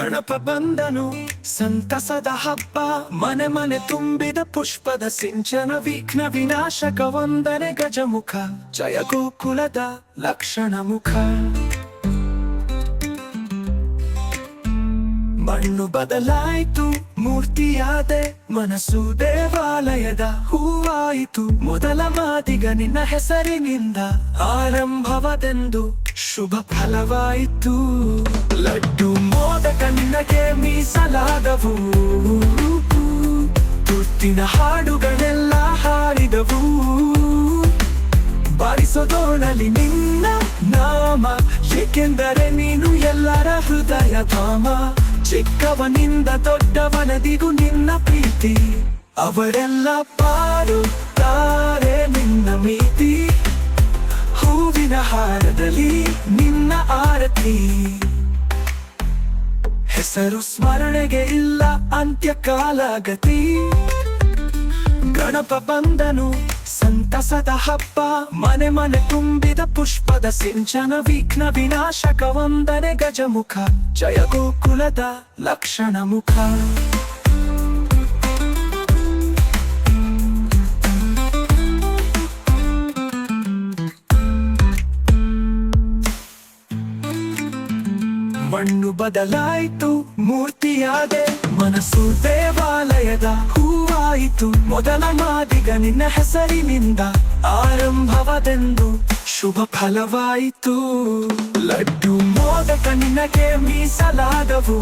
ಗಣಪ ಬಂದನು ಸಂತಸದ ಹಬ್ಬ, ಮನೆ ಮನೆ ತುಂಬಿದ ಪುಷ್ಪದ ಸಿಂಚನ, ವಿಘ್ನ ವಿನಾಶಕ ವಂದನೆ ಗಜಮುಖ, ಜಯ ಗೋಕುಲದ ಲಕ್ಷಣ ಮುಖ. ಮಣ್ಣು ಬದಲಾಯಿತು ಮೂರ್ತಿಯಾದೆ, ಮನಸ್ಸು ದೇವಾಲಯದ ಹೂವಾಯಿತು, ಮೊದಲ ಮಾದಿಗ ನಿನ್ನ ಹೆಸರಿನಿಂದ ಆರಂಭವದೆಂದು ಶುಭ ಫಲವಾಯಿತು. ಲಡ್ಡು ಮೋದಕ ನಿನಗೆ ಮೀಸಲಾದವು, ತುತ್ತಿನ ಹಾಡುಗಳೆಲ್ಲ ಹಾಡಿದವು, ಬಾರಿಸೋದೋಣಲಿ ನಿನ್ನ ನಾಮ, ಏಕೆಂದರೆ ನೀನು ಎಲ್ಲರ ಹೃದಯ ಧಾಮ. ಚಿಕ್ಕವನಿಂದ ದೊಡ್ಡವನದಿಗೂ ನಿನ್ನ ಪ್ರೀತಿ, ಅವರೆಲ್ಲ ಪಾರುತ್ತಾರೆ ನಿನ್ನ ಮಿತಿ, ಹೂವಿನ ಹಾರದಲ್ಲಿ ನಿನ್ನ ಆರತಿ. ಹೆಸರು ಸ್ಮರಣೆಗೆ ಇಲ್ಲ ಅಂತ್ಯಕಾಲ ಗತಿ, ಗಣಪ ಬಂದನು ಸಂತಸದ ಹಬ್ಬ, ಮನೆ ಮನೆ ತುಂಬಿದ ಪುಷ್ಪದ ಸಿಂಚನ, ವಿಘ್ನ ವಿನಾಶಕ ವಂದನೆ ಗಜಮುಖ, ಜಯ ಗೋಕುಲದ ಲಕ್ಷಣ ಮುಖ. ಮಣ್ಣು ಬದಲಾಯಿತು ಮೂರ್ತಿಯಾದೆ, ಮನಸ್ಸು ದೇವಾಲಯದ ಹೂವಾಯಿತು, ಮೊದಲ ಮಾದಿಗ ನಿನ್ನ ಹೆಸರಿನಿಂದ ಆರಂಭವದೆಂದು ಶುಭ ಫಲವಾಯಿತು. ಲಡ್ಡು ಮೋದಕ ನಿನಗೆ ಮೀಸಲಾದವು,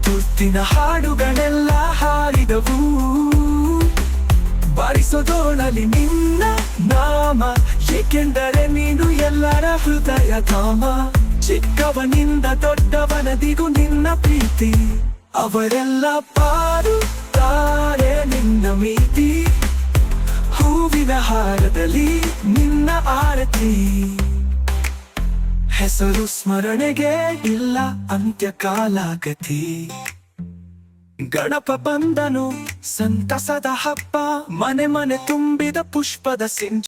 ತುತ್ತಿನ ಹಾಡುಗಳೆಲ್ಲ ಹಾಡಿದವು, ಬಾರಿಸೋದೋಣಲಿ ನಿನ್ನ ನಾಮ, ಏಕೆಂದರೆ ನೀನು ಎಲ್ಲರ ಹೃದಯ ಧಾಮ. ಚಿಕ್ಕವನಿಂದ ದೊಡ್ಡವನದಿಗೂ ನಿನ್ನ ಪ್ರೀತಿ, ಅವರೆಲ್ಲ ಪಾರುತ್ತಾರೆ ನಿನ್ನ ಮಿತಿ, ಹೂವಿನ ಹಾರದಲ್ಲಿ ನಿನ್ನ ಆರತಿ. ಹೆಸರು ಸ್ಮರಣೆಗೆ ಇಲ್ಲ ಅಂತ್ಯಕಾಲ ಗತಿ, ಗಣಪ ಬಂದನು ಸಂತಸದ ಹಬ್ಬ, ಮನೆ ಮನೆ ತುಂಬಿದ ಪುಷ್ಪದ ಸಿಂಚನ.